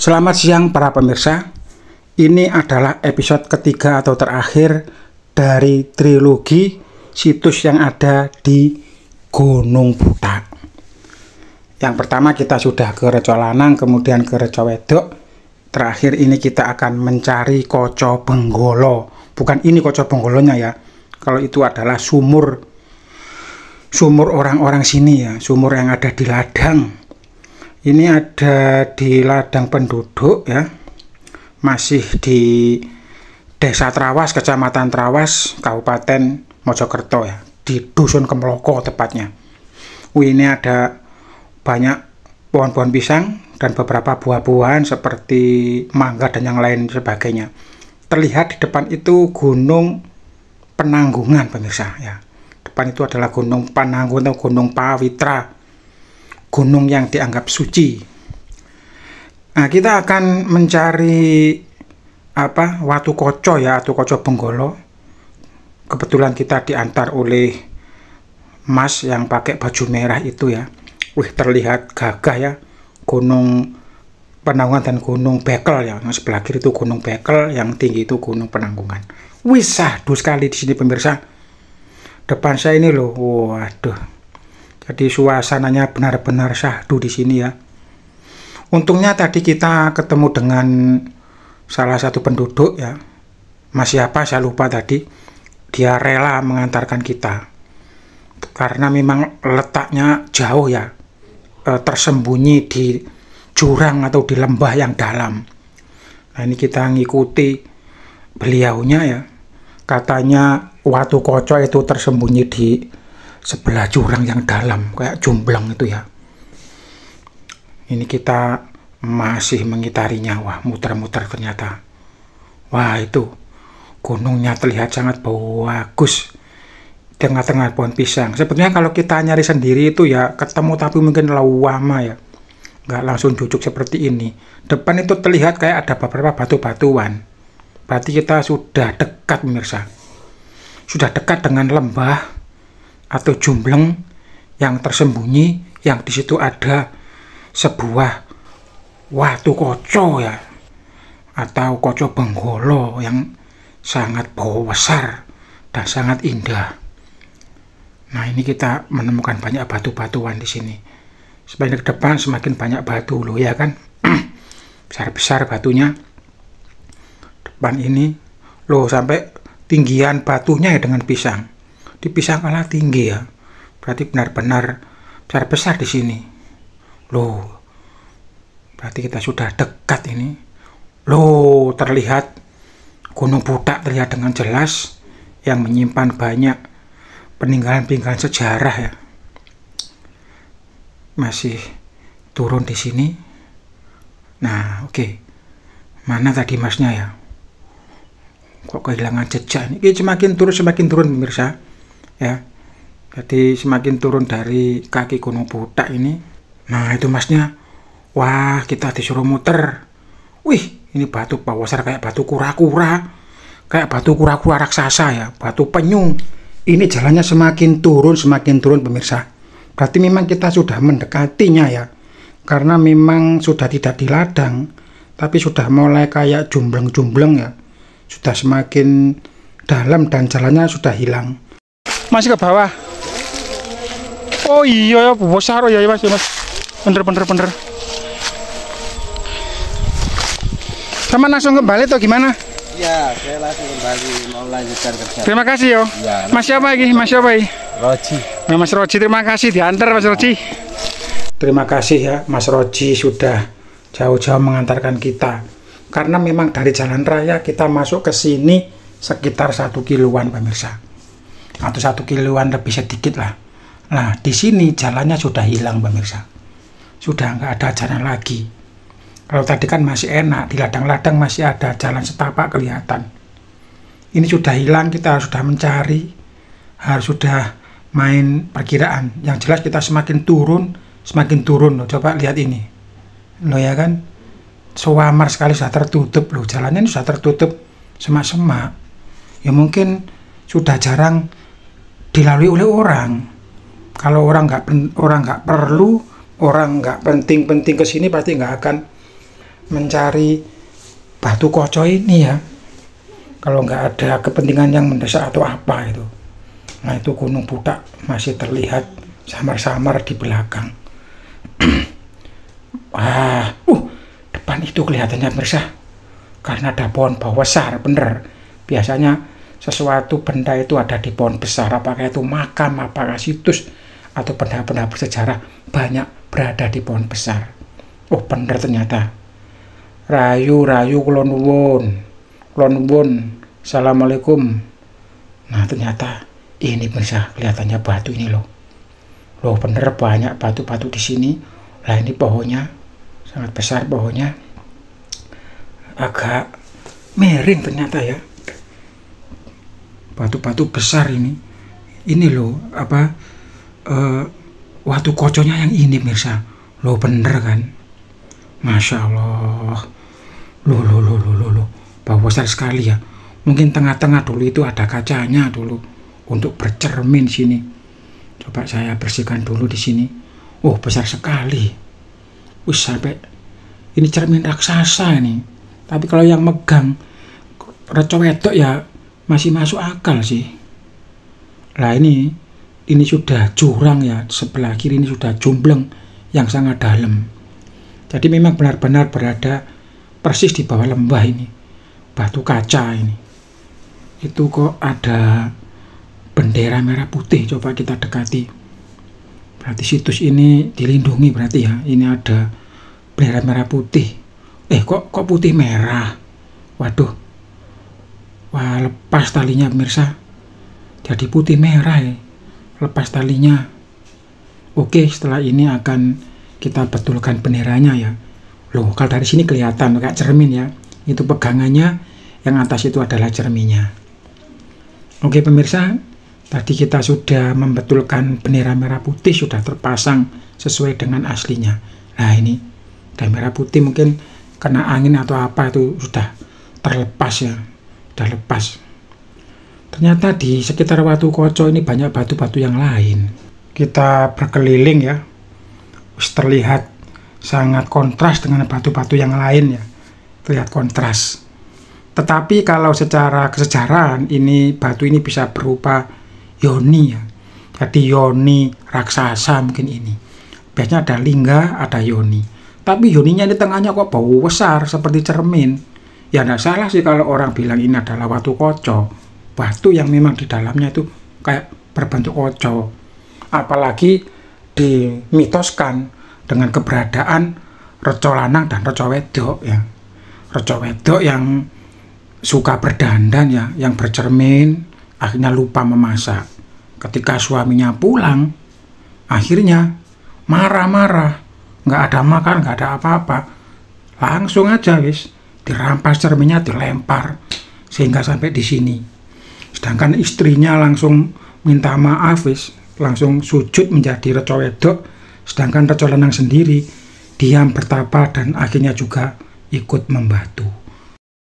Selamat siang para pemirsa. Ini adalah episode ketiga atau terakhir dari trilogi situs yang ada di Gunung Butak. Yang pertama kita sudah ke Reco Lanang, kemudian ke Reco Wedok. Terakhir ini kita akan mencari Koco Benggolo. Bukan ini Koco Benggolonya ya. Kalau itu adalah sumur orang-orang sini ya, sumur yang ada di ladang. Ini ada di ladang penduduk ya, masih di Desa Trawas, Kecamatan Trawas, Kabupaten Mojokerto ya, di Dusun Kemloko tepatnya. Ini ada banyak pohon-pohon pisang dan beberapa buah-buahan seperti mangga dan yang lain sebagainya. Terlihat di depan itu Gunung Penanggungan pemirsa ya. Depan itu adalah Gunung Penanggungan atau Gunung Pawitra. Gunung yang dianggap suci. Nah, kita akan mencari Watu Koco ya, atau Koco Benggolo. Kebetulan kita diantar oleh Mas yang pakai baju merah itu ya. Wih, terlihat gagah ya. Gunung Penanggungan dan Gunung Bekel ya. Yang sebelah kiri itu Gunung Bekel, yang tinggi itu Gunung Penanggungan. Wih, sahdu sekali di sini pemirsa. Depan saya ini loh. Waduh. Jadi suasananya benar-benar syahdu di sini ya. Untungnya tadi kita ketemu dengan salah satu penduduk ya. Mas siapa saya lupa tadi. Dia rela mengantarkan kita. Karena memang letaknya jauh ya. Tersembunyi di jurang atau di lembah yang dalam. Nah, ini kita ngikuti beliaunya ya. Katanya Watu Koco itu tersembunyi di sebelah jurang yang dalam, kayak jumblang itu ya. Ini kita masih mengitarinya. Wah, muter-muter ternyata. Wah, itu gunungnya terlihat sangat bagus. Tengah-tengah pohon pisang. Sebetulnya kalau kita nyari sendiri itu ya ketemu, tapi mungkin lama ya. Nggak langsung jujuk seperti ini. Depan itu terlihat kayak ada beberapa batu-batuan. Berarti kita sudah dekat pemirsa. Sudah dekat dengan lembah atau jumbleng yang tersembunyi, yang di situ ada sebuah Watu Koco ya, atau Koco Benggolo yang sangat besar dan sangat indah. Nah, ini kita menemukan banyak batu-batuan di sini. Semakin ke depan semakin banyak batu loh ya kan. Besar-besar batunya. Depan ini loh, sampai tinggian batunya ya dengan pisang. Di pisang kalah tinggi ya. Berarti benar-benar besar-besar di sini. Loh. Berarti kita sudah dekat ini. Loh, terlihat Gunung Butak terlihat dengan jelas, yang menyimpan banyak peninggalan-peninggalan sejarah ya. Masih turun di sini. Nah, oke. Mana tadi masnya ya? Kok kehilangan jejak ini? Semakin turun pemirsa. Ya, jadi semakin turun dari kaki Gunung Butak ini. Nah, itu masnya. Wah, kita disuruh muter. Wih, ini batu besar kayak batu kura-kura. Kayak batu kura-kura raksasa ya, batu penyu. Ini jalannya semakin turun pemirsa. Berarti memang kita sudah mendekatinya ya. Karena memang sudah tidak di ladang, tapi sudah mulai kayak jumbleng-jumbleng ya. Sudah semakin dalam dan jalannya sudah hilang. Masih ke bawah. Oh iya ya, besar ya mas. Bener. Sama langsung kembali atau gimana? Ya, saya langsung kembali mau lanjutkan kerja. Terima kasih yo. Ya, Mas siapa lagi? Mas siapa ini? Roji. Nah, Mas Roji, terima kasih diantar Mas Roji. Terima kasih ya Mas Roji sudah jauh-jauh mengantarkan kita. Karena memang dari jalan raya kita masuk ke sini sekitar 1 kiloan pemirsa. Atau 1 kiloan lebih sedikit lah. Nah, di sini jalannya sudah hilang pemirsa. Sudah nggak ada jalan lagi. Kalau tadi kan masih enak, di ladang-ladang masih ada jalan setapak kelihatan. Ini sudah hilang, kita sudah mencari, harus sudah main perkiraan. Yang jelas kita semakin turun loh. Coba lihat ini. Loh ya kan? Sewamar sekali, sudah tertutup loh. Jalannya ini sudah tertutup semak-semak. Ya mungkin sudah jarang dilalui oleh orang. Kalau orang nggak perlu, orang nggak penting ke sini pasti nggak akan mencari batu koco ini ya, kalau nggak ada kepentingan yang mendesak atau apa itu. Nah itu Gunung Butak masih terlihat samar-samar di belakang. Depan itu kelihatannya pemirsa, karena ada pohon bau besar, bener. Biasanya sesuatu benda itu ada di pohon besar, apakah itu makam, apakah situs, atau benda-benda bersejarah banyak berada di pohon besar. Oh bener ternyata. Rayu kulon nuwun, assalamualaikum. Nah ternyata ini pemirsa, kelihatannya batu ini loh bener banyak batu-batu di sini. Lah ini pohonnya sangat besar, pohonnya agak miring ternyata ya, batu-batu besar ini loh watu koconya yang ini pemirsa, loh bener kan, masya Allah, loh bau besar sekali ya. Mungkin tengah-tengah dulu itu ada kacanya dulu untuk bercermin sini. Coba saya bersihkan dulu di sini. Oh besar sekali, sampai ini cermin raksasa ini. Tapi kalau yang megang reco wedok ya masih masuk akal sih. Lah ini sudah jurang ya, sebelah kiri ini sudah jumbleng yang sangat dalam. Jadi memang benar-benar berada persis di bawah lembah ini, batu kaca ini. Itu kok ada bendera merah putih, coba kita dekati. Berarti situs ini dilindungi berarti ya. Ini ada bendera merah putih. Kok putih merah? Waduh. Wah, lepas talinya pemirsa. Jadi putih merah ya. Lepas talinya. Oke, setelah ini akan kita betulkan benderanya ya. Loh, kalau dari sini kelihatan kayak cermin ya. Itu pegangannya, yang atas itu adalah cerminnya. Oke pemirsa, tadi kita sudah membetulkan bendera merah putih sudah terpasang sesuai dengan aslinya. Nah ini bendera merah putih mungkin kena angin atau apa itu sudah terlepas ya, sudah lepas. Ternyata di sekitar Watu Koco ini banyak batu-batu yang lain. Kita berkeliling ya, terlihat sangat kontras dengan batu-batu yang lain ya, terlihat kontras. Tetapi kalau secara kesejarahan ini batu ini bisa berupa yoni ya. Jadi yoni raksasa mungkin ini. Biasanya ada lingga, ada yoni. Tapi yoninya di tengahnya kok bau besar seperti cermin. Ya tidak salah sih kalau orang bilang ini adalah Watu Koco. Batu yang memang di dalamnya itu kayak berbentuk koco. Apalagi dimitoskan dengan keberadaan reco lanang dan reco wedok ya. Reco wedok yang suka berdandan ya, yang bercermin, akhirnya lupa memasak. Ketika suaminya pulang, akhirnya marah-marah, nggak ada makan, nggak ada apa-apa, langsung aja wis dirampas cerminnya, dilempar sehingga sampai di sini. Sedangkan istrinya langsung minta maaf wis, langsung sujud menjadi reco wedok, sedangkan reco lanang sendiri diam bertapa dan akhirnya juga ikut membatu.